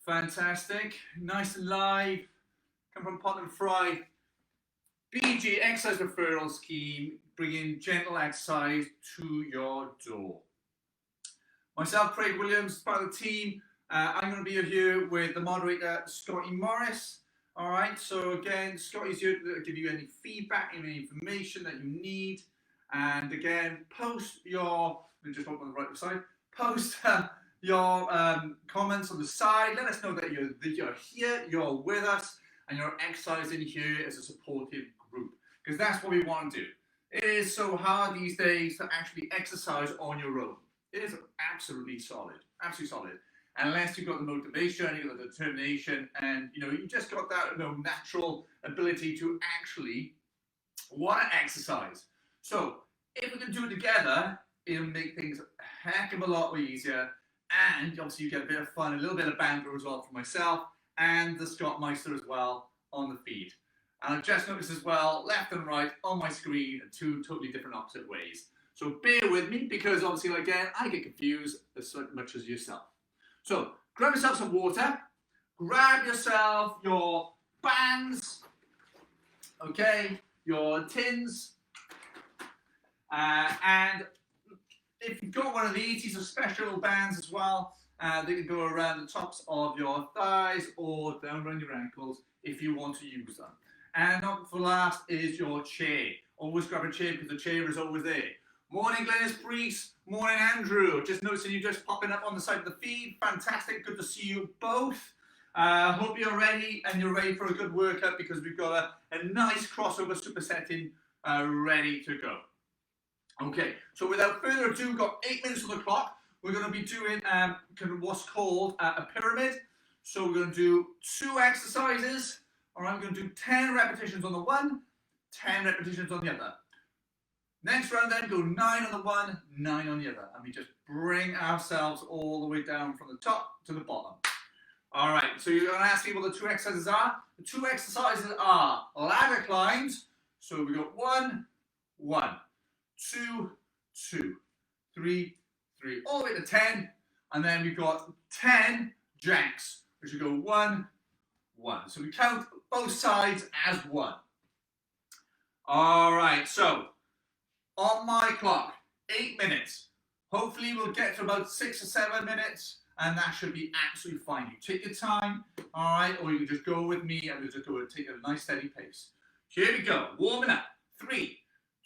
Fantastic. Nice and live. Come from Pot and Fry. BG Exercise Referral Scheme, bringing gentle exercise to your door. Myself, Craig Williams, part of the team. I'm going to be here with the moderator, Scotty Morris. All right, so again, Scotty's here to give you any feedback, any information that you need. And again, post your, let me just open the right side, post your comments on the side. Let us know that you're here, you're with us, and you're exercising here as a supportive group, because that's what we want to do. It is so hard these days to actually exercise on your own. It is absolutely solid, unless you've got the motivation, you've got the determination, and you just got that natural ability to actually want to exercise. So if we can do it together, it'll make things a heck of a lot easier, and obviously you get a bit of fun, a little bit of banter as well for myself and the Scott Meister as well on the feed. And I've just noticed as well, left and right on my screen, two totally different opposite ways. So bear with me, because obviously, again, I get confused as much as yourself. So grab yourself some water, grab yourself your bands, okay, your tins, and if you've got one of these are special bands as well. They can go around the tops of your thighs or down around your ankles if you want to use them. And not for last is your chair. Always grab a chair, because the chair is always there. Morning, Glennis Priest. Morning, Andrew. Just noticing you just popping up on the side of the feed. Fantastic. Good to see you both. Hope you're ready, and you're ready for a good workout, because we've got a nice crossover supersetting ready to go. Okay, so without further ado, we've got 8 minutes on the clock. We're going to be doing what's called a pyramid. So we're going to do 2 exercises. All right, we're going to do 10 repetitions on the one, 10 repetitions on the other. Next round then, go 9 on the one, 9 on the other. And we just bring ourselves all the way down from the top to the bottom. All right, so you're going to ask me what the 2 exercises are. The 2 exercises are ladder climbs. So we got 1, 1, 2, 2, 3, 3, all the way to 10. And then we've got 10 jacks, which will go 1, 1. So we count both sides as 1. All right, so on my clock, 8 minutes. Hopefully we'll get to about 6 or 7 minutes, and that should be absolutely fine. You take your time, all right, or you can just go with me and we'll just go and take a nice steady pace. Here we go, warming up. 3,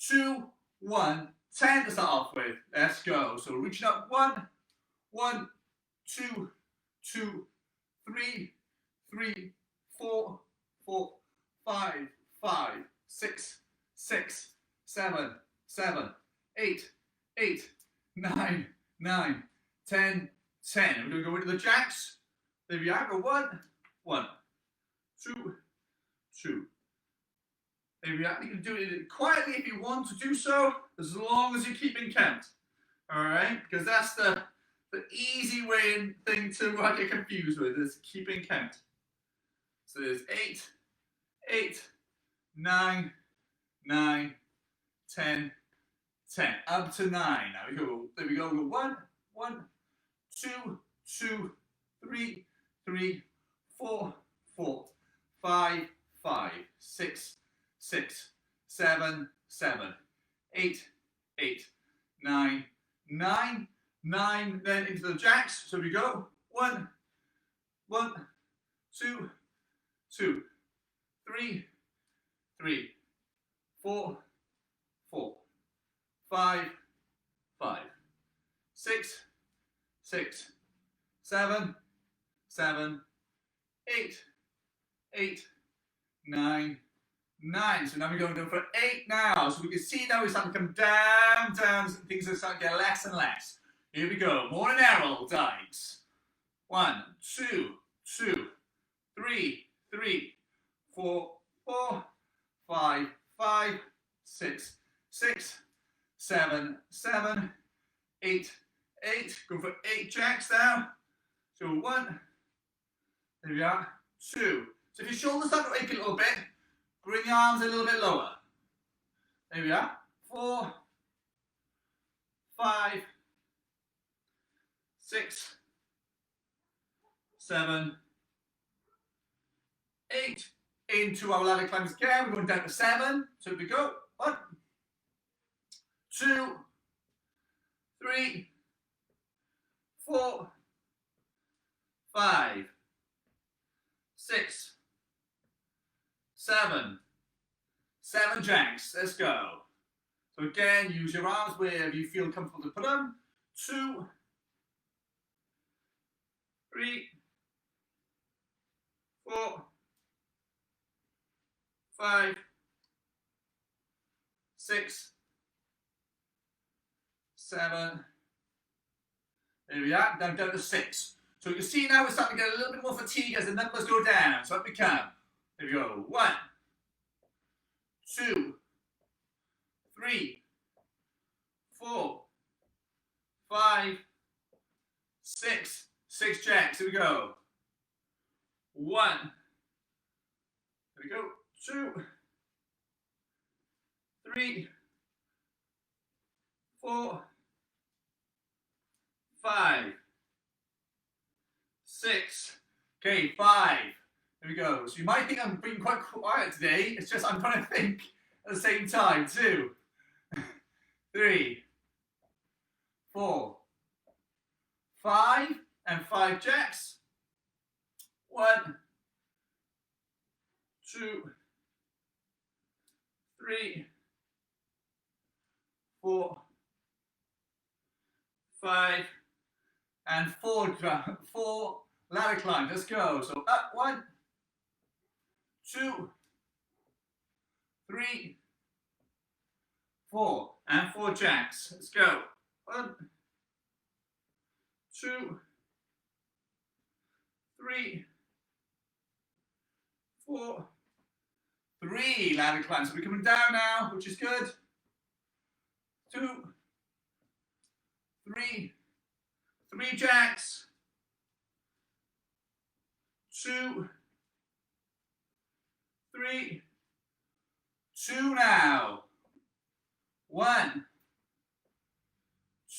2, 1, 10 to start off with. Let's go. So reaching up, 1, 1, 2, 2, 3, 3, 4, 4, 5, 5, 6, 6, 7, 7, 8, 8, 9, 9, 10, 10. We're going to go into the jacks. There we are. Go 1, 1, 2, 2. There we are. You can do it quietly if you want to do so, as long as you're keeping count. All right? Because that's the easy way thing to get confused with, is keeping count. So there's 8, 8, 9, 9, 10, 10. Up to 9. Now we go. There we go. We go 1, 1, 2, 2, 3, 3, 4, 4, 5, 5, 6, 6, 7, 7, 8, 8, 9, 9, 9. Then into the jacks. So we go 1, 1, 2, 2, 3, 3, 4, 4, 5, 5, 6, 6, 7, 7, 8, 8, 9, 9. So now we're going down for 8 now. So we can see now we start to come down, down. Things are starting to get less and less. Here we go. Morning Errol Dykes. 1, 2, 2, 3, 3, 4, 4, 5, 5, 6, 6, 7, 7, 8, 8. Go for 8 jacks now. So 1. There we are. 2. So if your shoulders start to ache a little bit, bring your arms a little bit lower. There we are. 4, 5, 6, 7, 8 into our ladder climbs again. We're going down to 7. So we go 1, 2, 3, 4, 5, 6, 7. 7 jacks. Let's go. So again, use your arms wherever you feel comfortable to put them. 2, 3, 4, 5, 6, 7. There we are, down to 6. So you can see now we're starting to get a little bit more fatigue as the numbers go down. So up we come. There we go. 1, 2, 3, 4, 5, 6. 6 jacks. Here we go. 1. There we go. 2, 3, 4, 5, 6. Okay, 5. There we go. So you might think I'm being quite quiet today. It's just I'm trying to think at the same time. 2, 3, 4, 5, and 5 jacks. 1, 2, 3, 4, 5, and 4 ladder climbs. Let's go. So up 1, 2, 3, 4, and 4 jacks. Let's go. 1, 2, 3, 4, 3 ladder climbs. So we're coming down now, which is good. 2, 3, 3 jacks. 2, 3, 2 now. 1,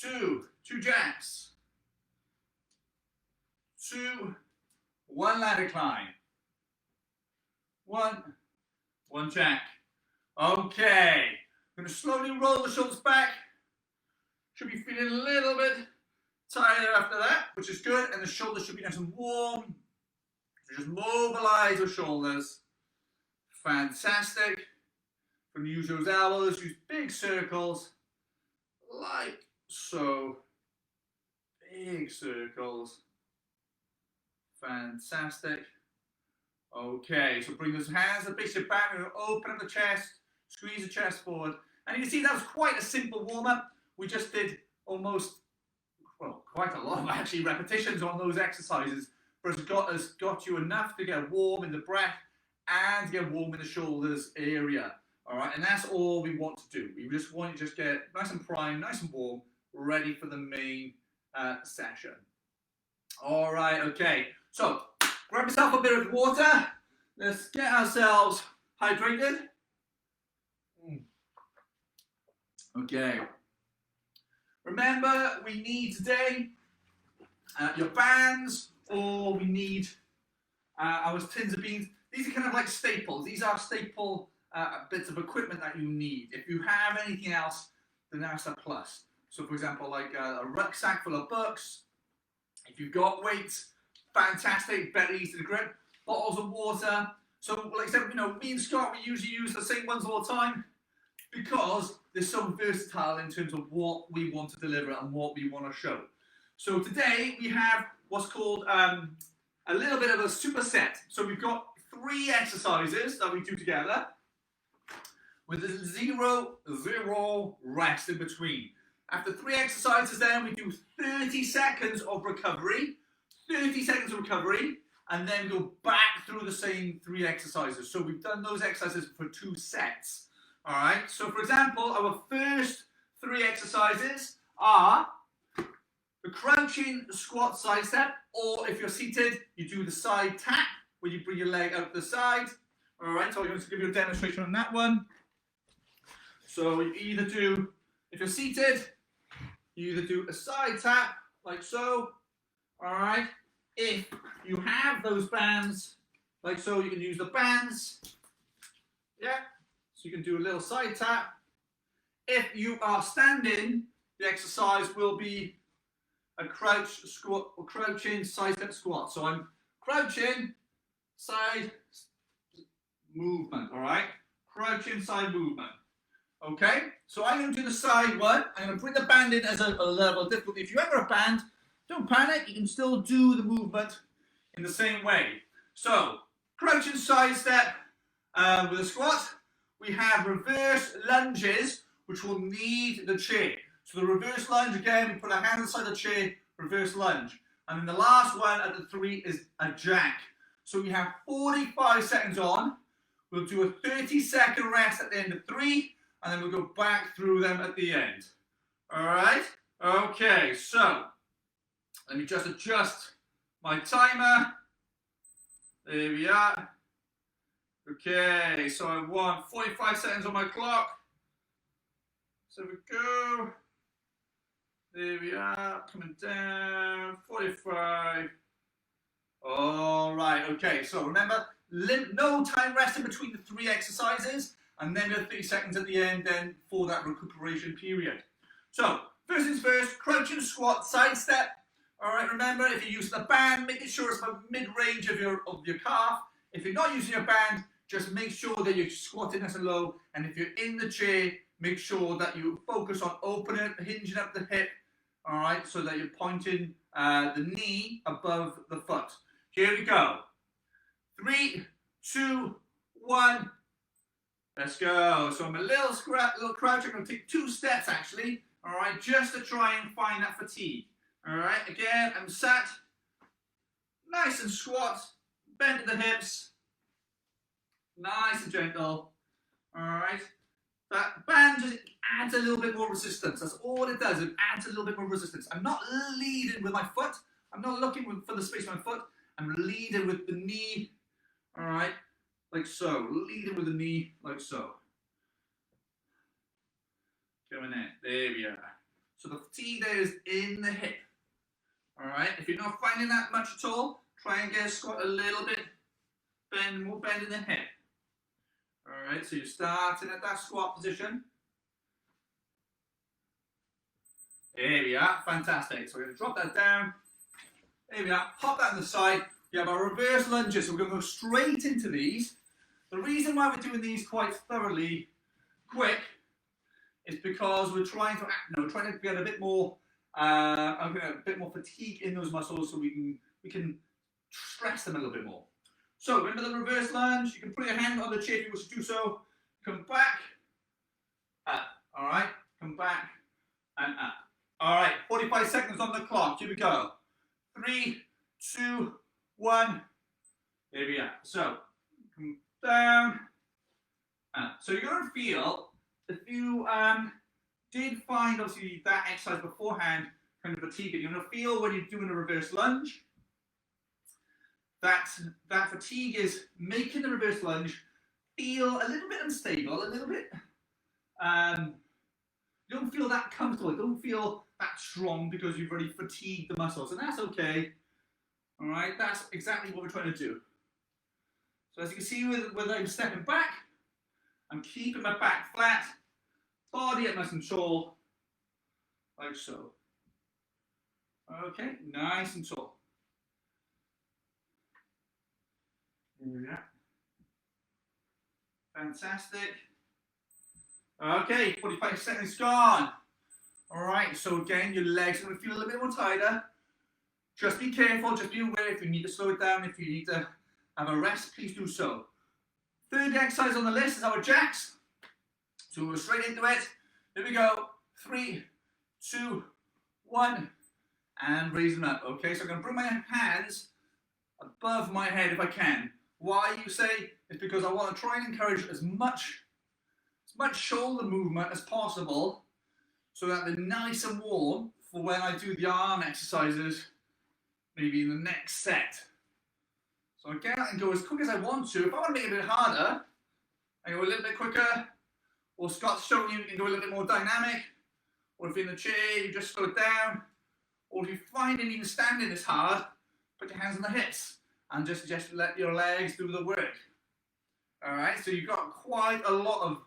2, 2 jacks. 2, 1 ladder climb. 1, 1 jack. Okay. I'm going to slowly roll the shoulders back. Should be feeling a little bit tired after that, which is good. And the shoulders should be nice and warm. So just mobilize your shoulders. Fantastic. We're going to use those elbows, use big circles, like so. Big circles. Fantastic. Okay, so bring those hands a bit back, we're going to open up the chest, squeeze the chest forward. And you can see that was quite a simple warm-up. We just did almost, well, quite a lot of actually repetitions on those exercises, but it's got you enough to get warm in the breath and get warm in the shoulders area. All right, and that's all we want to do. We just want you to just get nice and primed, nice and warm, ready for the main session. All right, okay. So grab yourself a bit of water. Let's get ourselves hydrated. Okay. Remember, we need today your bands, or we need our tins of beans. These are kind of like staples. These are staple bits of equipment that you need. If you have anything else, then that's a plus. So, for example, like a rucksack full of books. If you've got weights, fantastic, better easy to grip. Bottles of water. So, like I said, me and Scott, we usually use the same ones all the time because they're so versatile in terms of what we want to deliver and what we want to show. So today we have what's called a little bit of a superset. So we've got 3 exercises that we do together with a 0 rest in between. After 3 exercises then we do 30 seconds of recovery, 30 seconds of recovery, and then go back through the same 3 exercises. So we've done those exercises for 2 sets. All right, so for example, our first 3 exercises are the crouching squat side step, or if you're seated, you do the side tap, where you bring your leg out the side. All right, so I'm going to give you a demonstration on that one. So you either do, if you're seated, you either do a side tap, like so. All right, if you have those bands like so. You can use the bands. Yeah, so you can do a little side tap. If you are standing, the exercise will be a crouch squat or crouching side step squat. So I'm crouching, side movement, all right? Crouching side movement. Okay, so I'm going to do the side one. I'm going to bring the band in as a level of difficulty. If you ever a band, don't panic. You can still do the movement in the same way. So, crouching side step with a squat. We have reverse lunges, which will need the chair. So the reverse lunge, again, we put our hand inside the chair, reverse lunge. And then the last one at the 3 is a jack. So we have 45 seconds on. We'll do a 30-second rest at the end of 3, and then we'll go back through them at the end. All right? Okay, so let me just adjust my timer. There we are. Okay, so I want 45 seconds on my clock. So we go. There we are, coming down, 45. All right, okay, so remember, no time rest in between the 3 exercises, and then the 30 seconds at the end then for that recuperation period. So, first things first, crouching squat, side step. All right, remember, if you're using a band, making sure it's about mid-range of your calf. If you're not using your band, just make sure that you're squatting nice and low, and if you're in the chair, make sure that you focus on opening, hinging up the hip, all right, so that you're pointing the knee above the foot. Here we go. 3, 2, 1. Let's go. So I'm a little crouch. I'm going to take 2 steps actually, all right, just to try and find that fatigue. All right, again, I'm sat, nice and squat, bend at the hips, nice and gentle. All right. That band just adds a little bit more resistance. That's all it does. It adds a little bit more resistance. I'm not leading with my foot. I'm not looking for the space of my foot. I'm leading with the knee. All right, like so. Leading with the knee, like so. Coming in. There we are. So the fatigue there is in the hip. All right. If you're not finding that much at all, try and get a squat a little bit. More bend in the hip. All right, so you're starting at that squat position. There we are, fantastic. So we're going to drop that down. There we are, pop that on the side. You have our reverse lunges, so we're going to go straight into these. The reason why we're doing these quite thoroughly quick is because we're trying to get a bit more, a bit more fatigue in those muscles, so we can stress them a little bit more. So remember the reverse lunge, you can put your hand on the chair if you wish to do so. Come back, up, all right? Come back and up. All right, 45 seconds on the clock, here we go. 3, 2, 1, there we are. So, come down, up. So you're gonna feel, if you did find obviously that exercise beforehand kind of fatiguing, you're gonna feel when you're doing a reverse lunge, that fatigue is making the reverse lunge feel a little bit unstable, a little bit, you don't feel that comfortable, you don't feel that strong because you've already fatigued the muscles, and that's okay. All right, that's exactly what we're trying to do. So as you can see with I'm stepping back, I'm keeping my back flat, body up nice and tall, like so. Okay, nice and tall. There we are. Fantastic. Okay, 45 seconds gone. All right, so again, your legs are going to feel a little bit more tighter. Just be careful, just be aware if you need to slow it down, if you need to have a rest, please do so. Third exercise on the list is our jacks. So we're straight into it. Here we go. 3, 2, 1, and raise them up. Okay, so I'm going to bring my hands above my head if I can. Why, you say, is because I want to try and encourage as much shoulder movement as possible so that they're nice and warm for when I do the arm exercises, maybe in the next set. So again, I can go as quick as I want to. If I want to make it a bit harder, I go a little bit quicker. Or Scott's showing you can go a little bit more dynamic. Or if you're in the chair, you just slow it down. Or if you find it even standing is hard, put your hands on the hips. and just let your legs do the work. All right, so you've got quite a lot of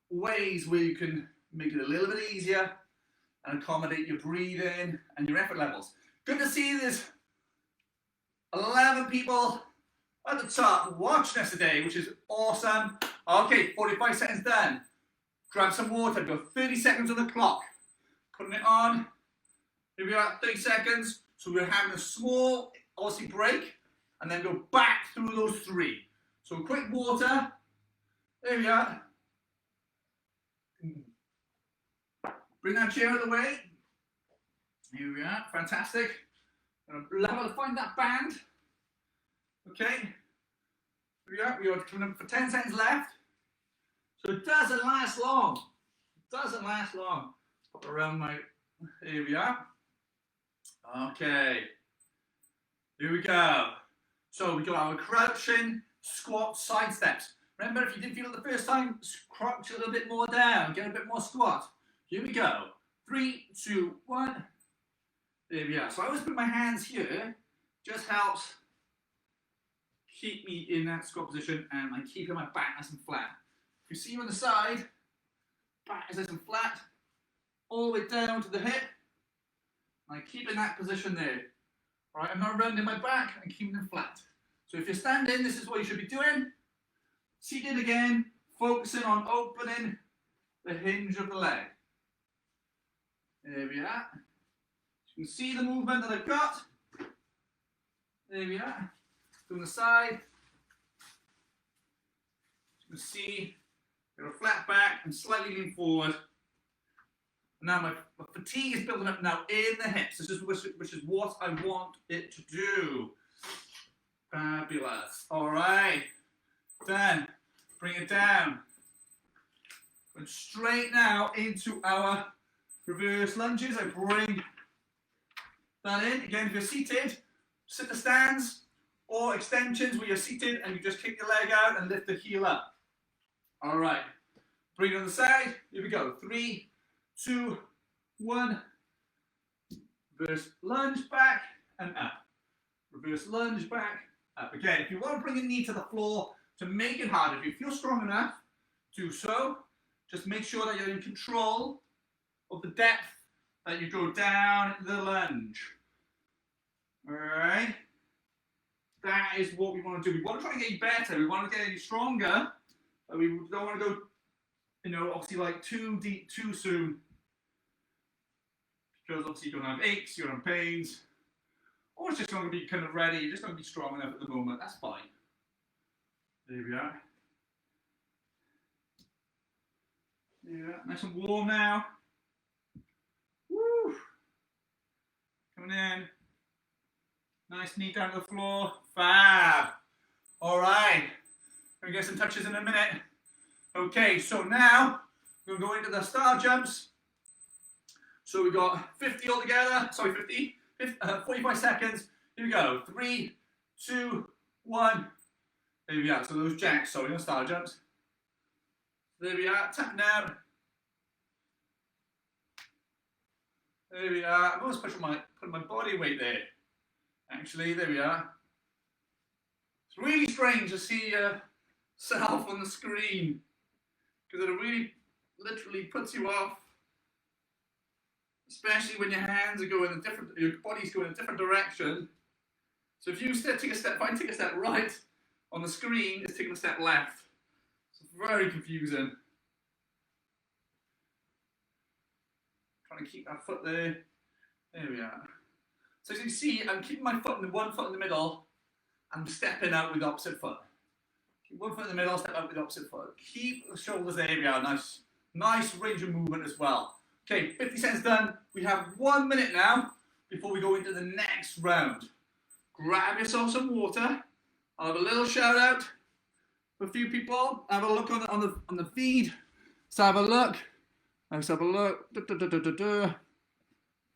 ways where you can make it a little bit easier and accommodate your breathing and your effort levels. Good to see there's 11 people at the top watching us today, which is awesome. Okay, 45 seconds done. Grab some water, go 30 seconds on the clock. Putting it on. Here we are, 30 seconds. So we're having a small, obviously, break, and then go back through those 3. So quick water. There we are. Bring that chair out of the way. Here we are, fantastic. Level to find that band. Okay. Here we are, we are coming up for 10 seconds left. So it doesn't last long. It doesn't last long. Pop around my, here we are. Okay. Here we go. So we got our crouching squat side steps. Remember, if you didn't feel it the first time, crouch a little bit more down, get a bit more squat. Here we go. 3, 2, 1. There we are. So I always put my hands here. Just helps keep me in that squat position, and I'm keeping my back nice and flat. If you see on the side, back is nice and flat, all the way down to the hip. I keep in that position there. All right, I'm not rounding my back, I'm keeping them flat. So if you're standing, this is what you should be doing. Seated again, focusing on opening the hinge of the leg. There we are. You can see the movement that I've got. There we are. Doing the side. You can see, got a flat back and slightly lean forward. Now my fatigue is building up now in the hips. This is which is what I want it to do. Fabulous. All right. Then bring it down. Going straight now into our reverse lunges. I bring that in. Again, if you're seated, sit the stands or extensions where you're seated and you just kick your leg out and lift the heel up. All right. Bring it on the side. Here we go. 3, 2, 1. Reverse lunge back and up. Reverse lunge back, up. Again, if you want to bring a knee to the floor to make it harder, if you feel strong enough, do so. Just make sure that you're in control of the depth that you go down into the lunge. All right. That is what we want to do. We want to try and get you better. We want to get you stronger. But we don't want to go, you know, obviously like too deep too soon. Because obviously you don't have aches, you don't have pains. Or it's just not going to be kind of ready. You're just not going to be strong enough at the moment. That's fine. There we are. Yeah, nice and warm now. Woo! Coming in. Nice knee down to the floor. Fab. All right. We're going to get some touches in a minute. Okay, so now we'll go into the star jumps. So we got 50 altogether. Sorry, 45 seconds. Here we go. 3, 2, 1. There we are. So those jacks, sorry, no star jumps. There we are. Tapping out. There we are. I'm almost putting my body weight there. Actually, there we are. It's really strange to see yourself on the screen because it really literally puts you off, especially when your hands are going in different, your body's going in a different direction. So if you take a step, if I take a step right on the screen, it's taking a step left. So it's very confusing. Trying to keep that foot there. There we are. So as you can see, I'm keeping my foot in one foot in the middle. I'm stepping out with the opposite foot. Keep one foot in the middle, step out with the opposite foot. Keep the shoulders there. We are. Nice range of movement as well. Okay, 50 seconds done. We have 1 minute now before we go into the next round. Grab yourself some water. I'll have a little shout out for a few people. Have a look on the feed. Let's have a look. Let's have a look.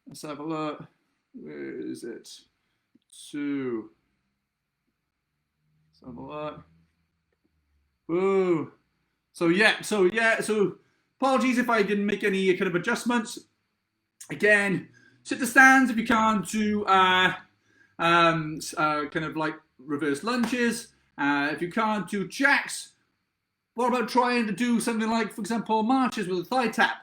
Let's have a look. Where is it? 2. Let's have a look. Boo. So apologies if I didn't make any kind of adjustments. Again, sit the stands if you can to kind of like reverse lunges. If you can't do jacks, what about trying to do something like, for example, marches with a thigh tap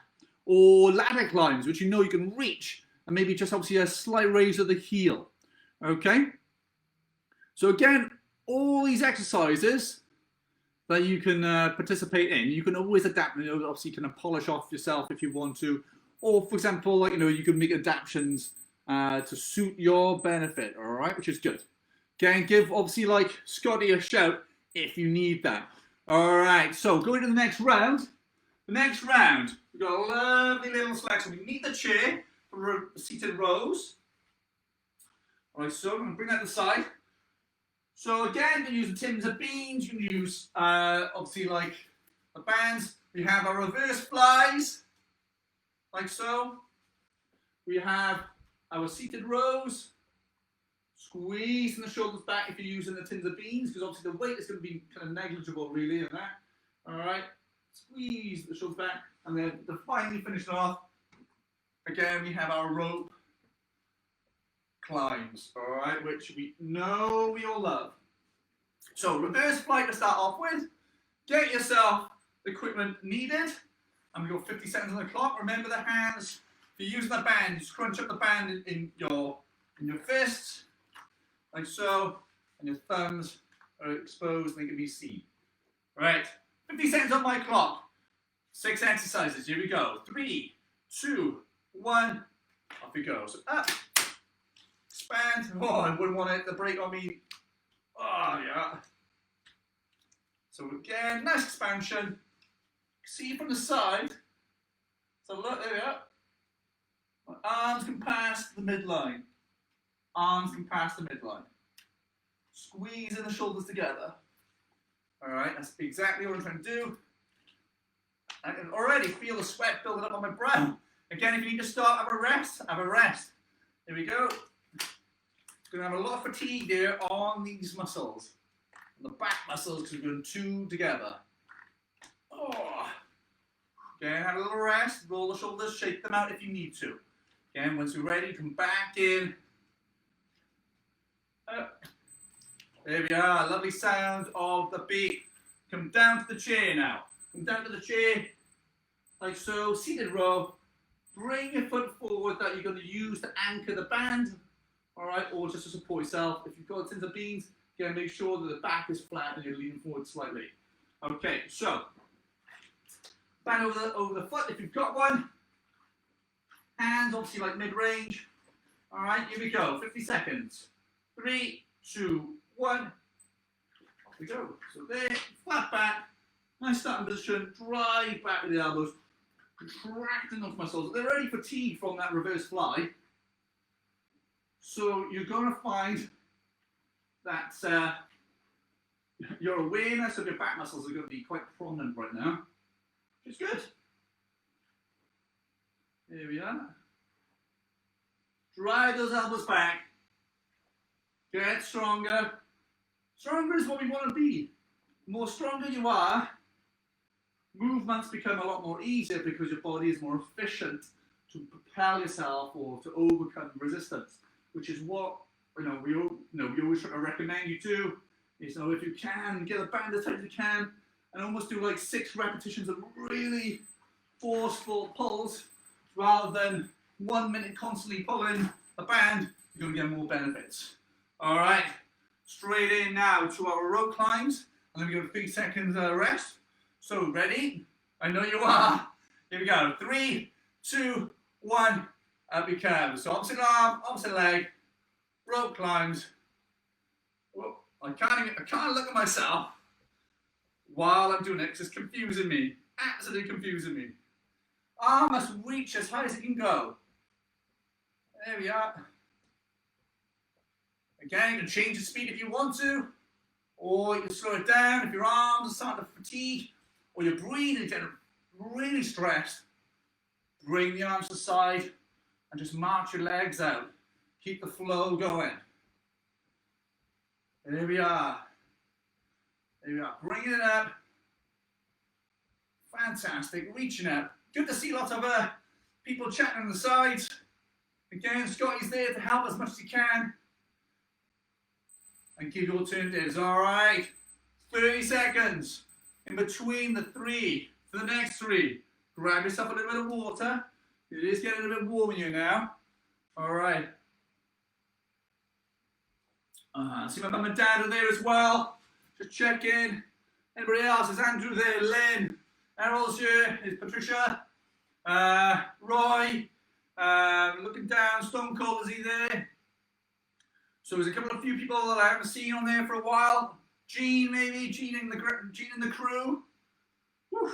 or ladder climbs, which you know you can reach, and maybe just obviously a slight raise of the heel. Okay? So again, all these exercises that you can participate in, you can always adapt. You know, obviously, you can polish off yourself if you want to, or for example, like, you know, you can make adaptations to suit your benefit. All right, which is good. Okay, give obviously like Scotty a shout if you need that. All right, so going to the next round. The next round, we've got a lovely little selection. We need the chair for seated rows. All right, so I'm going to bring that to the side. So again, you can use the tins of beans, you can use obviously like the bands. We have our reverse flies, like so. We have our seated rows, squeezing the shoulders back if you're using the tins of beans, because obviously the weight is going to be kind of negligible really in that. All right, squeeze the shoulders back, and then to finally finish it off, again we have our rope climbs, all right, which we know we all love. So reverse flight to start off with. Get yourself the equipment needed, and we've got 50 seconds on the clock. Remember the hands. If you're using the band, you scrunch up the band in your fists, like so, and your thumbs are exposed and they can be seen. Right, 50 seconds on my clock. 6 exercises. Here we go. 3, 2, 1. Off we go. So up. Expand. Oh, I wouldn't want it to break on me. Oh, yeah. So again, nice expansion. See from the side. So look, there we are. My arms can pass the midline. Arms can pass the midline. Squeezing the shoulders together. All right, that's exactly what I'm trying to do. I can already feel the sweat building up on my brow. Again, if you need to start, have a rest. Have a rest. Here we go. Going to have a lot of fatigue there on these muscles, on the back muscles, because we're doing 2 together. Oh. Again, have a little rest, roll the shoulders, shake them out if you need to. Again, once you're ready, come back in. Up. There we are, lovely sound of the beat. Come down to the chair now. Come down to the chair, like so, seated row. Bring your foot forward that you're going to use to anchor the band. All right, or just to support yourself. If you've got tins of beans, again, make sure that the back is flat and you're leaning forward slightly. Okay, so band over the foot if you've got one. Hands obviously like mid-range. All right, here we go. 50 seconds. 3, 2, 1. Off we go. So there, flat back, nice starting position. Drive back with the elbows, contracting those muscles. They're already fatigued from that reverse fly. So you're going to find that your awareness of your back muscles are going to be quite prominent right now, which is good. Here we are. Drive those elbows back. Get stronger. Stronger is what we want to be. The more stronger you are, movements become a lot more easier because your body is more efficient to propel yourself or to overcome resistance. Which is what we always try to recommend you do. Is, if you can, get a band as tight as you can, and almost do like 6 repetitions of really forceful pulls, rather than 1 minute constantly pulling the band. You're going to get more benefits. All right, straight in now to our rope climbs, and then we give 3 seconds rest. So ready? I know you are. Here we go. 3, 2, 1. Up we come. So opposite arm, opposite leg, rope climbs. Whoa, I can't look at myself while I'm doing it because it's confusing me. Absolutely confusing me. Arm must reach as high as it can go. There we are. Again, you can change the speed if you want to, or you can slow it down if your arms are starting to fatigue, or you're breathing, getting really stressed. Bring the arms to the side and just march your legs out. Keep the flow going. There we are. There we are. Bringing it up. Fantastic. Reaching up. Good to see lots of people chatting on the sides. Again, Scotty's there to help as much as he can. and keep your alternatives. All right. 30 seconds in between the three. For the next three, grab yourself a little bit of water. It is getting a little bit warm in you now. All right. See my mum and dad are there as well. Just check in. Anybody else? Is Andrew there? Lynn. Errol's here. Is Patricia. Roy. Looking down. Stone Cold, is he there? So there's a few people that I haven't seen on there for a while. Gene, maybe. Gene in the crew. Whew.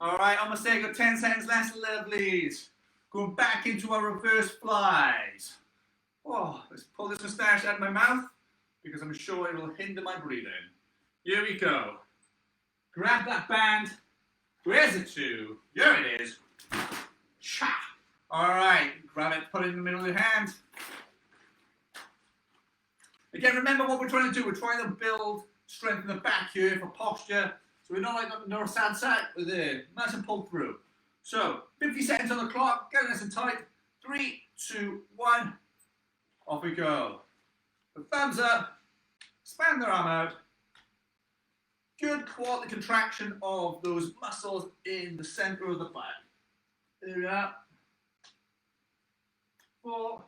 All right, almost there. Got 10 seconds left, lovelies. Going back into our reverse flies. Oh, let's pull this moustache out of my mouth because I'm sure it will hinder my breathing. Here we go. Grab that band. Where's it to? Here it is. Cha! All right, grab it, put it in the middle of your hand. Again, remember what we're trying to do. We're trying to build strength in the back here for posture. So we're not like no sad sack. We're there. Nice and pulled through. So 50 seconds on the clock. Get nice and tight. 3, 2, 1. Off we go. The thumbs up. Expand the arm out. Good quality contraction of those muscles in the center of the back. There we are. 4.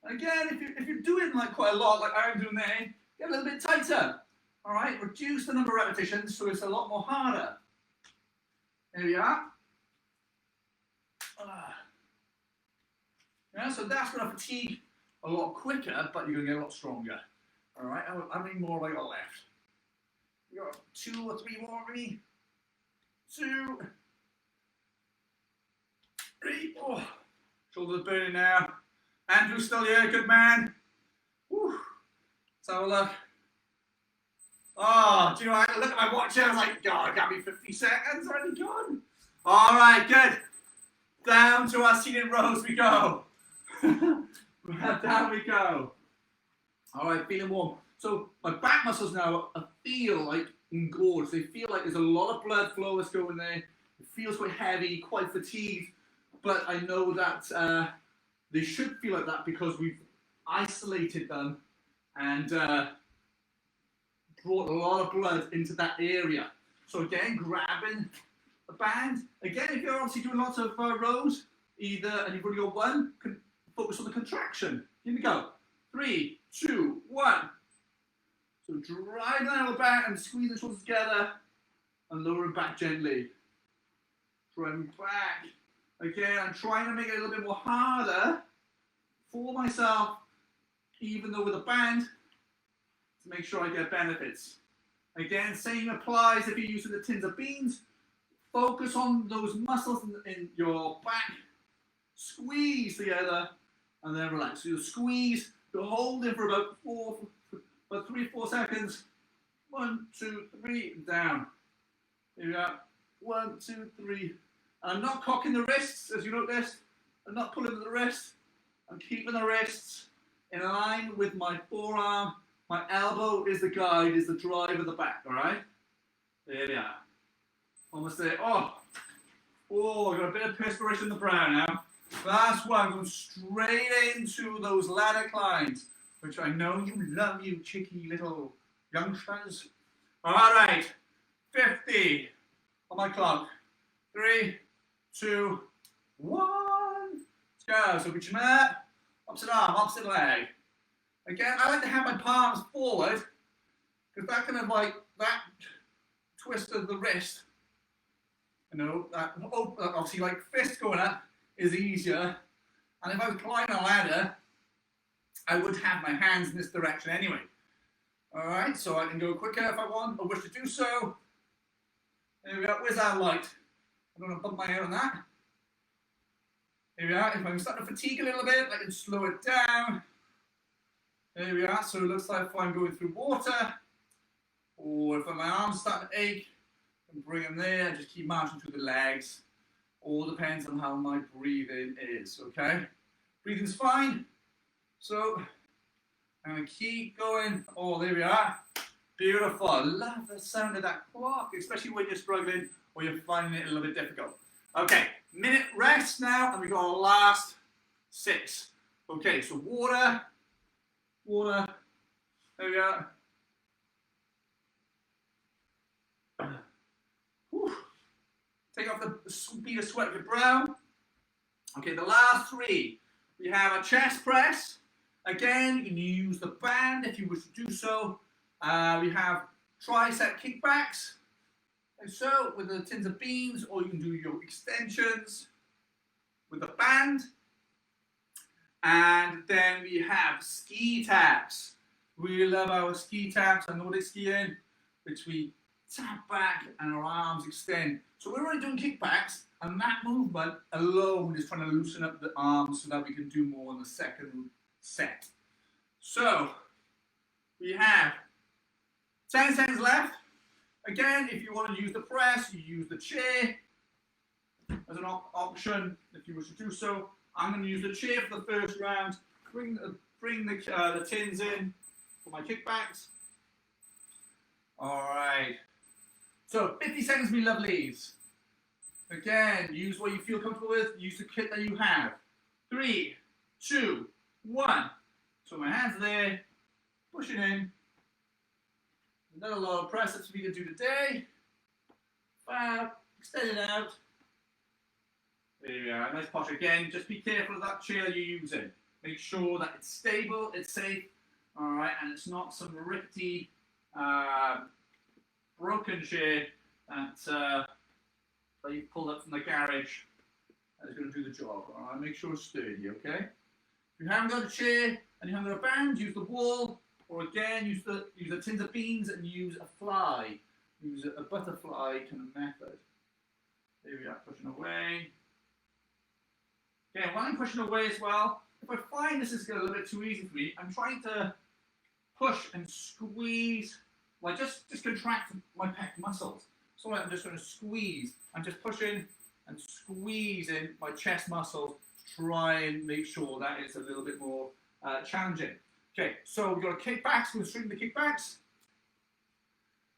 Again, if you're doing like quite a lot, like I'm doing there, get a little bit tighter. All right, reduce the number of repetitions so it's a lot more harder. There we are. Yeah, so that's going to fatigue a lot quicker, but you're going to get a lot stronger. All right, how many more have I got left? We got 2 or 3 more, maybe. 2, 3, 4. Shoulders burning now. Andrew's still here, good man. Whew. Let's have a look. Oh, do you know what? I look at my watch and I was like, God, it got me 50 seconds already gone. All right, good. Down to our seated rows we go. Down we go. All right, feeling warm. So my back muscles now feel like engorged. They feel like there's a lot of blood flow that's going there. It feels quite heavy, quite fatigued. But I know that they should feel like that because we've isolated them and brought a lot of blood into that area. So again, grabbing the band. Again, if you're obviously doing lots of rows, and you've only got one, focus on the contraction. Here we go. 3, 2, 1. So drive down the back and squeeze the shoulders together and lower it back gently. Driving back. Again, I'm trying to make it a little bit more harder for myself, even though with a band, to make sure I get benefits. Again, same applies if you're using the tins of beans. Focus on those muscles in your back. Squeeze together and then relax. So you squeeze, you hold it for about 3 or 4 seconds. 1, 2, 3, down. Here we are. 1, 2, 3. I'm not cocking the wrists, as you noticed. I'm not pulling the wrists. I'm keeping the wrists in line with my forearm. My elbow is the guide, is the drive of the back, all right? There we are. Almost there. Oh, I got a bit of perspiration in the brow now. Last one, going straight into those ladder climbs, which I know you love, you cheeky little youngsters. All right, 50 on my clock. 3, 2, 1. Let's go. So reach your mat, opposite arm, opposite leg. Again, I like to have my palms forward because that kind of like that twist of the wrist. You know, that obviously like fist going up is easier. And if I was climbing a ladder, I would have my hands in this direction anyway. All right, so I can go quicker if I want or wish to do so. There we go. Where's our light? I'm going to bump my head on that. Here we are. If I'm starting to fatigue a little bit, I can slow it down. There we are. So it looks like if I'm going through water, or if my arms start to ache, I can bring them there and just keep marching through the legs. All depends on how my breathing is, okay? Breathing's fine. So I'm going to keep going. Oh, there we are. Beautiful. I love the sound of that clock, especially when you're struggling or you're finding it a little bit difficult. Okay, minute rest now, and we've got our last 6. Okay, so water, There we go. Whew. Take off the bead of sweat of your brow. Okay, the last three. We have a chest press. Again, you can use the band if you wish to do so. We have tricep kickbacks. And so, with the tins of beans, or you can do your extensions with the band. And then we have ski taps. We love our ski taps and Nordic skiing, which we tap back and our arms extend. So we're only doing kickbacks, and that movement alone is trying to loosen up the arms so that we can do more in the second set. So we have 10 seconds left. Again, if you want to use the press, you use the chair as an option if you wish to do so. I'm going to use the chair for the first round. Bring the tins in for my kickbacks. All right. So 50 seconds, me lovelies. Again, use what you feel comfortable with. Use the kit that you have. 3, 2, 1. So my hands there, pushing in. Another lot of press ups we can do today. 5, extend it out. There you go, nice posture. Again, just be careful of that chair you're using. Make sure that it's stable, it's safe, all right, and it's not some rickety, broken chair that you pulled up from the garage that is going to do the job. All right, make sure it's sturdy, okay? If you haven't got a chair and you haven't got a band, use the wall, or again, use the tins of beans and use a fly. Use a butterfly kind of method. There we are, pushing away. Okay, while I'm pushing away as well, if I find this is getting a little bit too easy for me, I'm trying to push and squeeze, like just contract my pec muscles. So I'm just going to squeeze. I'm just pushing and squeezing my chest muscles to try and make sure that it's a little bit more challenging. Okay, so we've got kickbacks, we'll string the kickbacks.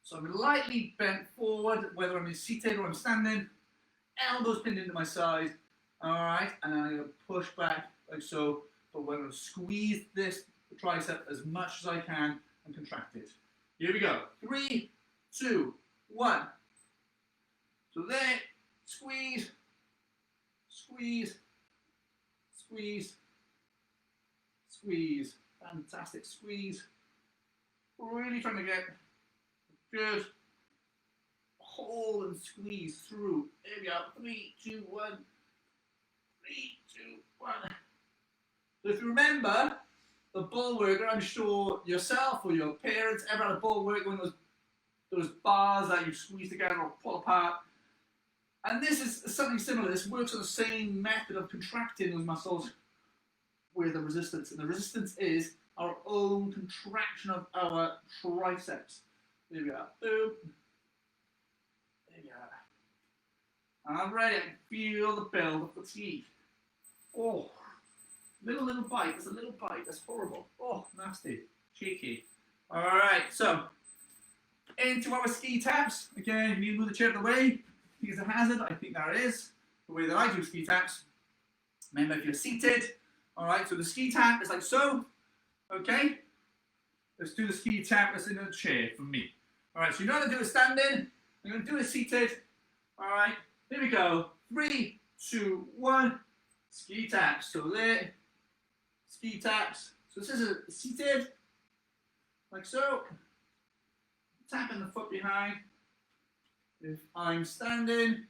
So I'm lightly bent forward, whether I'm seated or I'm standing, elbows pinned into my side. All right, and I'm going to push back like so, but we're going to squeeze this tricep as much as I can and contract it. Here we go. 3, 2, 1. So there, squeeze, squeeze, squeeze, squeeze. Fantastic squeeze. Really trying to get good hold and squeeze through. There we go. 3, 2, 1. 3, 2, 1. So if you remember the bull worker, I'm sure yourself or your parents ever had a bull worker, one of those bars that you squeeze together or pull apart. And this is something similar. This works on the same method of contracting those muscles with the resistance. And the resistance is our own contraction of our triceps. There we are. Boom. There we are. I'm ready. I can feel the build of fatigue. Oh, little bite. That's a little bite. That's horrible. Oh, nasty. Cheeky. All right, so into our ski taps. Again, you need to move the chair out of the way. I think it's a hazard. I think there is. The way that I do ski taps. Remember, if you're seated. All right, so the ski tap is like so. Okay. Let's do the ski tap that's in a chair for me. All right, so you know how to do it standing. I'm going to do it seated. All right, here we go. 3, 2, 1. Ski taps. So there. Ski taps. So this is a seated. Like so. Tapping the foot behind. If I'm standing.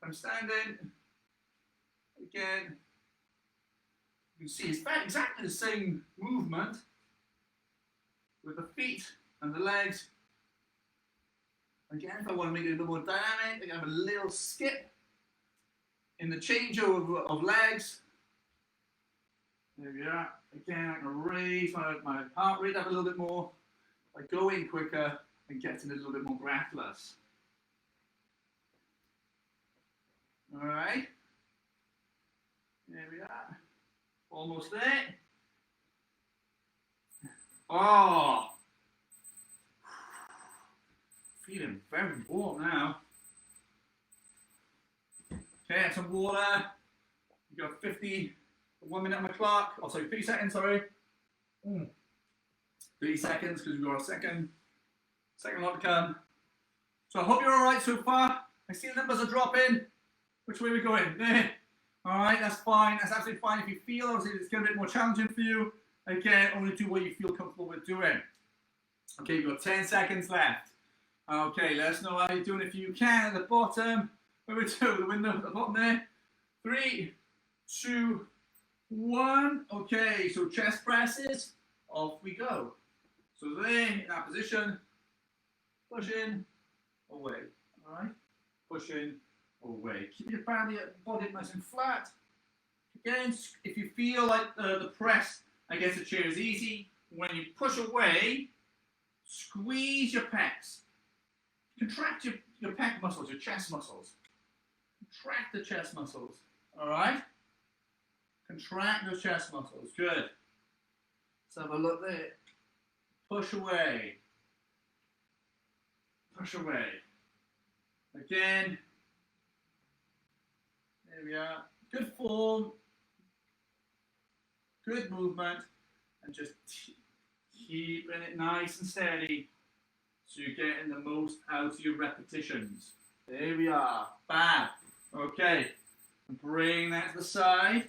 Again. You can see it's exactly the same movement with the feet and the legs. Again, if I want to make it a little more dynamic, I can have a little skip in the changeover of legs. There we are. Again, I can raise my heart rate up a little bit more by going quicker and getting a little bit more breathless. All right. There we are. Almost there. Oh. Feeling very warm now. Okay, some water. We've got 1 minute on my clock. Oh, sorry, 50 seconds, sorry. 30 seconds because we've got a second lot to come. So I hope you're all right so far. I see the numbers are dropping. Which way are we going? There. All right, that's fine. That's absolutely fine. If you feel obviously it's getting a bit more challenging for you, again, only do what you feel comfortable with doing. Okay, you've got 10 seconds left. Okay, let us know how you're doing if you can at the bottom. Where we do the window at the bottom there. 3, 2, 1. Okay, so chest presses. Off we go. So there, in that position, pushing away. All right, pushing away. Keep your body nice and flat. Again, if you feel like the press against the chair is easy, when you push away, squeeze your pecs. Contract your pec muscles, your chest muscles. Contract the chest muscles. All right? Contract those chest muscles. Good. Let's have a look there. Push away. Push away. Again. There we are. Good form. Good movement. And just keeping it nice and steady so you're getting the most out of your repetitions. There we are. Bam. Okay. Bring that to the side.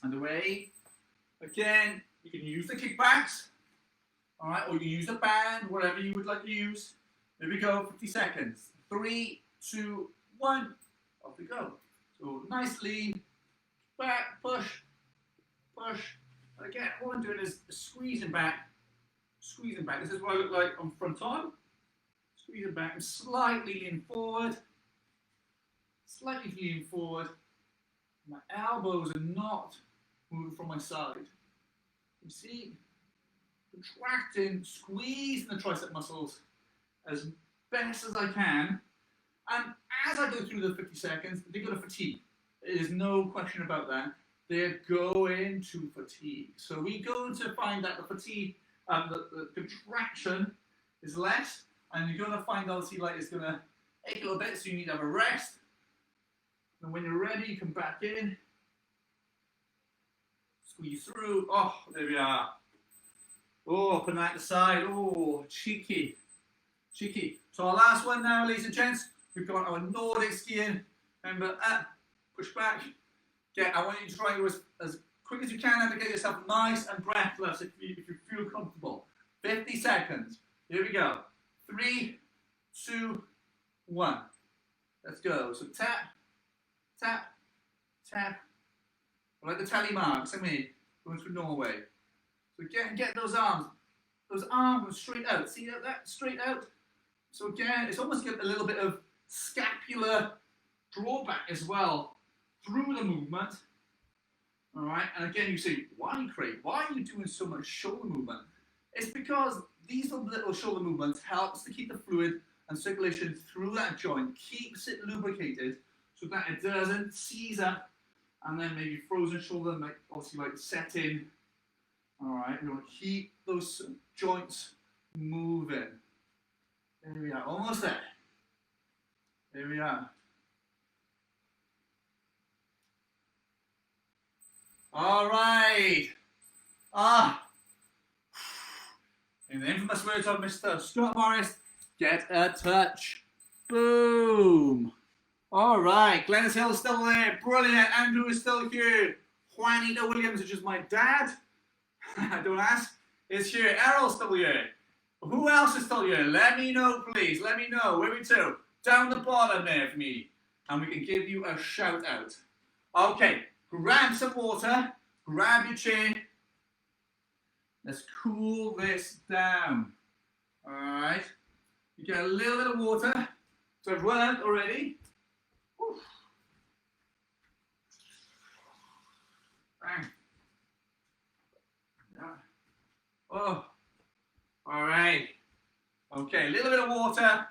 And away. Again, you can use the kickbacks. Alright, or you can use the band, whatever you would like to use. Here we go, 50 seconds. 3, 2, 1. Off we go. So nice lean. Back, push, push. And again, what I'm doing is squeezing back. Squeezing back. This is what I look like on front on. Squeezing back and slightly lean forward. Slightly lean forward. My elbows are not moving from my side. You see? Contracting, squeezing the tricep muscles as best as I can. And as I go through the 50 seconds, they're going to fatigue. There's no question about that. They're going to fatigue. So we're going to find that the fatigue, the contraction is less, and you're going to find obviously like it's going to ache a little bit, so you need to have a rest. And when you're ready, you come back in, squeeze through. Oh, there we are. Oh, putting that to the side. Oh, cheeky. Cheeky. So our last one now, ladies and gents, we've got our Nordic skiing. Remember, up, push back. I want you to try as quick as you can to get yourself nice and breathless if you feel comfortable. 50 seconds. Here we go. 3, 2, 1. Let's go. So tap, tap, tap. Like the tally marks, I mean, going through Norway. So get those arms straight out. See that straight out? So again, it's almost get a little bit of scapular drawback as well through the movement. All right, and again, you say, why, Craig? Why are you doing so much shoulder movement? It's because these little shoulder movements helps to keep the fluid and circulation through that joint, keeps it lubricated so that it doesn't seize up, and then maybe frozen shoulder might obviously like set in. All right, we want to keep those joints moving. There we are, almost there. There we are. All right. In the infamous words of Mr. Scott Morris, get a touch. Boom. All right, Glennis Hill's still there. Brilliant. Andrew is still here. Juanita Williams, which is my dad. Don't ask. Is here. Errol's still here. Who else is still here? Let me know, please. Let me know. Where are we to? Down the bottom there for me. And we can give you a shout out. Okay. Grab some water. Grab your chair. Let's cool this down. All right. You get a little bit of water. So I've run out already. Whew. Bang. Yeah. Oh. All right. Okay, a little bit of water.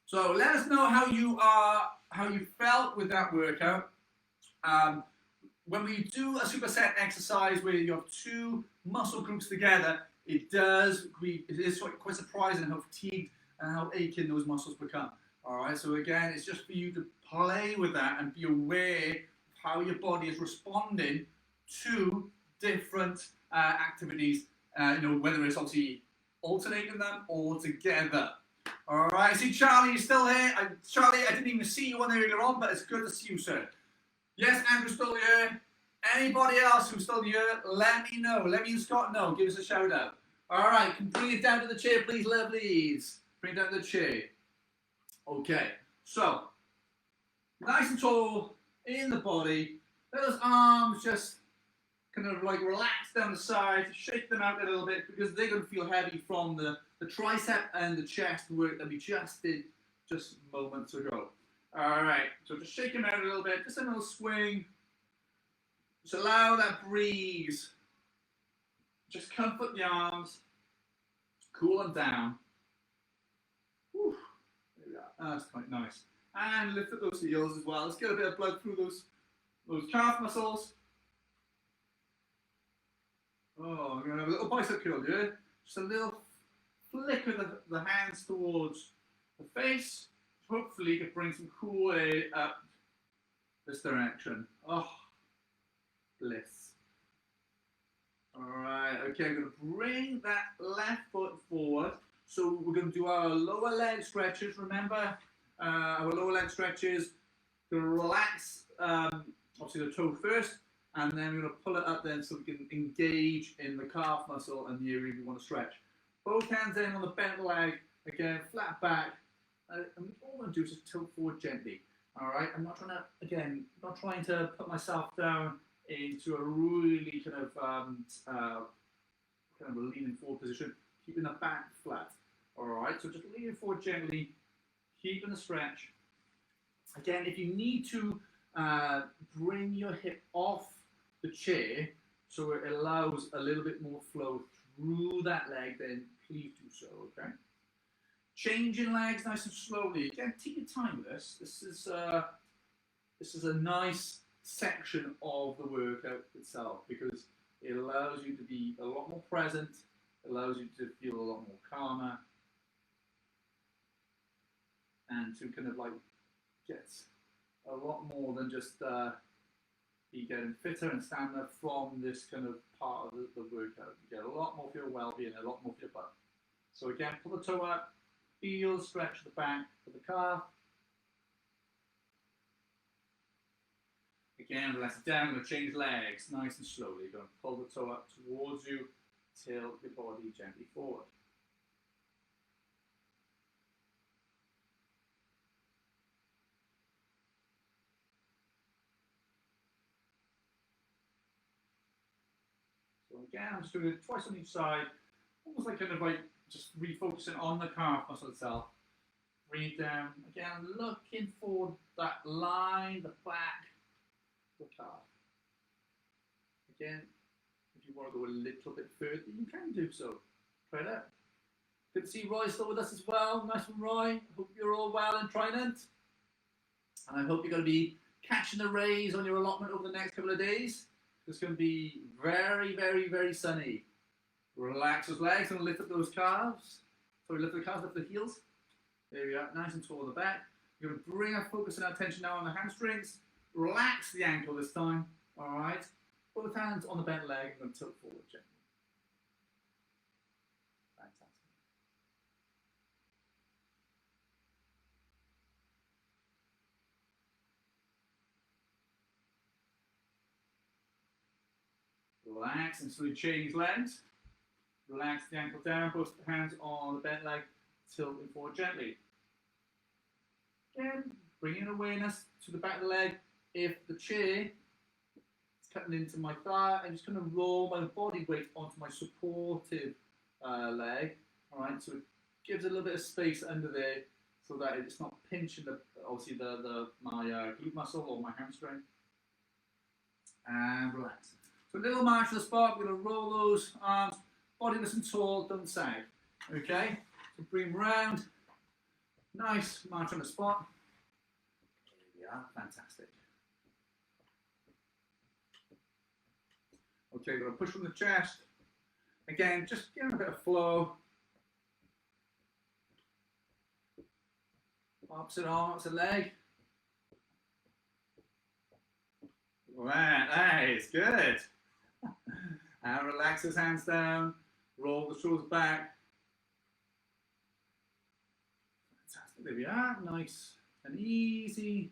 So let us know how you felt with that workout. When we do a superset exercise where you have two muscle groups together, it is quite surprising how fatigued and how aching those muscles become. All right, so again, it's just for you to play with that and be aware of how your body is responding two different activities, whether it's obviously alternating them or together. All right, see Charlie, you're still here. Charlie, I didn't even see you on earlier on, but it's good to see you, sir. Yes, Andrew's still here. Anybody else who's still here, let me know. Let me and Scott know. Give us a shout out. All right, can bring it down to the chair, please, lovelies. Bring it down to the chair. Okay, so nice and tall in the body. Let those arms just kind of like relax down the side, shake them out a little bit because they're going to feel heavy from the tricep and the chest work that we just did just moments ago. All right, so just shake them out a little bit, just a little swing. Just allow that breeze. Just comfort the arms, cool them down. Whew. There we are. That's quite nice. And lift up those heels as well. Let's get a bit of blood through those calf muscles. Oh, I'm going to have a little bicep curl, yeah? Just a little flick of the hands towards the face. Hopefully you can bring some cool air up this direction. Oh, bliss. Alright, okay, I'm going to bring that left foot forward. So we're going to do our lower leg stretches, remember? Our lower leg stretches, going to relax, obviously the toe first, and then we're going to pull it up then so we can engage in the calf muscle and the area we want to stretch. Both hands in on the bent leg, again, flat back, and all I'm going to do is just tilt forward gently. Alright, I'm not trying to put myself down into a really kind of a leaning forward position, keeping the back flat. Alright, so just leaning forward gently, keeping the stretch. Again, if you need to bring your hip off the chair so it allows a little bit more flow through that leg, then please do so, okay? Changing legs nice and slowly. Again, take your time with this. This is a nice section of the workout itself because it allows you to be a lot more present, it allows you to feel a lot more calmer, and to kind of like get a lot more than just be getting fitter and stamina from this kind of part of the workout. You get a lot more for your well-being, a lot more for your butt. So again, pull the toe up, feel stretch the back of the calf. Again, relax it down, we're going to change legs nice and slowly. You're going to pull the toe up towards you, tilt your body gently forward. So again, I'm just doing it twice on each side, almost like kind of like just refocusing on the calf muscle itself. Breathe down. Again, looking for that line, the back, the calf. Again, if you want to go a little bit further, you can do so. Try that. Good to see Roy still with us as well. Nice one, Roy. Hope you're all well and Trident. And I hope you're going to be catching the rays on your allotment over the next couple of days. It's going to be very, very, very sunny. Relax those legs and lift up those calves. Sorry, lift the calves, lift the heels. There we are, nice and tall at the back. You're going to bring our focus and our attention now on the hamstrings. Relax the ankle this time, all right? Both hands on the bent leg and then tilt forward gently. Fantastic. Relax and slowly change legs. Relax the ankle down, both hands on the bent leg, tilting forward gently. Again, bringing awareness to the back of the leg. If the chair is cutting into my thigh, I'm just going to roll my body weight onto my supportive leg. All right, so it gives a little bit of space under there so that it's not pinching obviously my glute muscle or my hamstring. And relax. So a little march to the spot. We're going to roll those arms, body nice and tall, don't sag. Okay, so bring them round. Nice, march on the spot. There we are, fantastic. Okay, we're going to push from the chest. Again, just give a bit of flow. Opposite arm, opposite leg. Right, that is good. And relax those hands down, roll the shoulders back. Fantastic, there we are, nice and easy.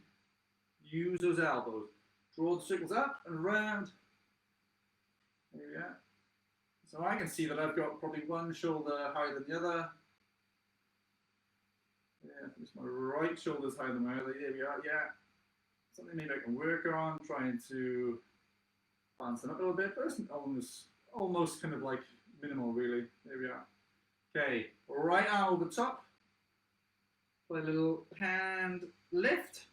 Use those elbows. Draw the circles up and around. There we are. So I can see that I've got probably one shoulder higher than the other. Yeah, it's my right shoulder's higher than my other. There we are, yeah. Something maybe I can work on, trying to balance them up a little bit, but it's almost kind of like minimal really. There we are. Okay, right arm over the top. Put a little hand lift.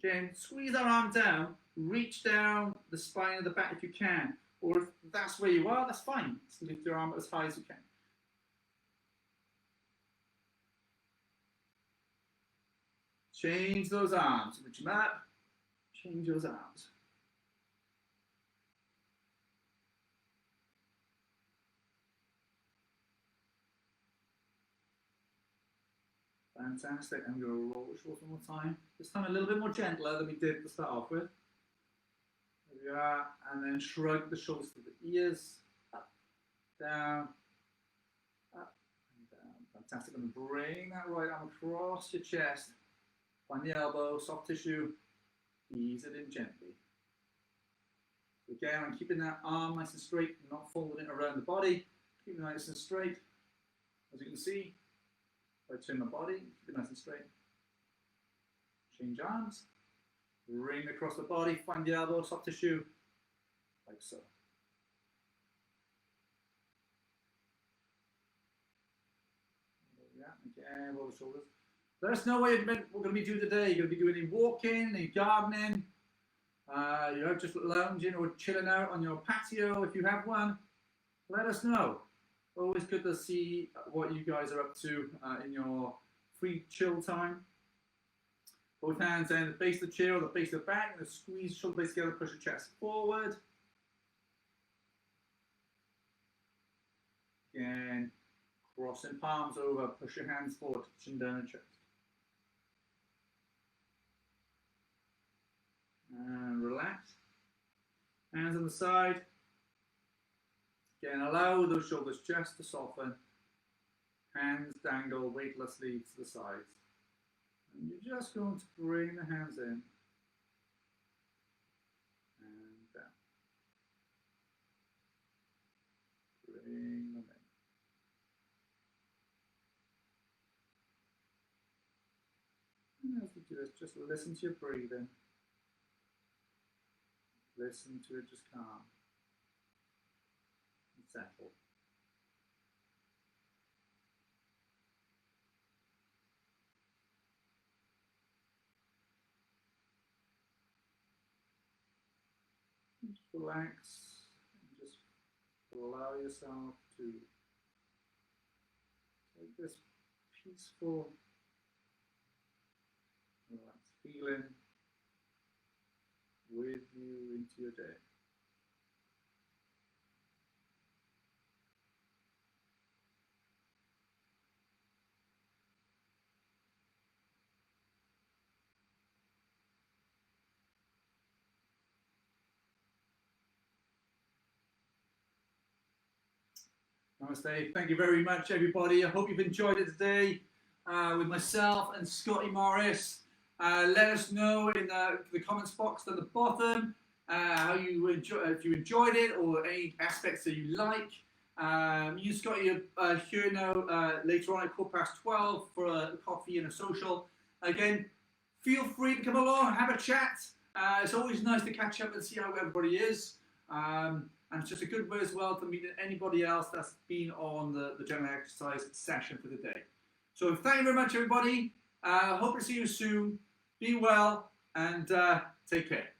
Again, squeeze that arm down, reach down the spine of the back if you can. Or if that's where you are, that's fine. Just lift your arm as high as you can. Change those arms. Reach them up. Change those arms. Fantastic. I'm going to roll the shoulders one more time. This time a little bit more gentler than we did to start off with. There we are. And then shrug the shoulders to the ears. Up, down, up, and down. Fantastic. And bring that right arm across your chest. Find the elbow, soft tissue. Ease it in gently. Again, I'm keeping that arm nice and straight, not folding it around the body. Keep it nice and straight. As you can see, if I turn my body, keep it nice and straight. Change arms. Bring across the body, find the elbow, soft tissue, like so. Yeah, again, roll the shoulders. Let us know what we're going to be doing today. You're going to be doing any walking, any gardening, you're just lounging or chilling out on your patio if you have one. Let us know. Always good to see what you guys are up to in your free chill time. Both hands down the base of the chair or the base of the back, and squeeze shoulder blades together, push your chest forward. Again, crossing palms over, push your hands forward, chin down the chest. And relax. Hands on the side. Again, allow those shoulders just to soften. Hands dangle weightlessly to the sides. And you're just going to bring the hands in and down. Bring them in. And as you do this, just listen to your breathing. Listen to it just calm and settle. Just relax and just allow yourself to take this peaceful, relaxed feeling with you into your day. Namaste. Thank you very much, everybody. I hope you've enjoyed it today with myself and Scotty Morris. Let us know in the comments box at the bottom how you if you enjoyed it or any aspects that you like. You Scotty are here now later on at 12:15 for a coffee and a social. Again, feel free to come along and have a chat. It's always nice to catch up and see how everybody is. And it's just a good way as well to meet anybody else that's been on the general exercise session for the day. So thank you very much, everybody. Hope to see you soon. Be well and take care.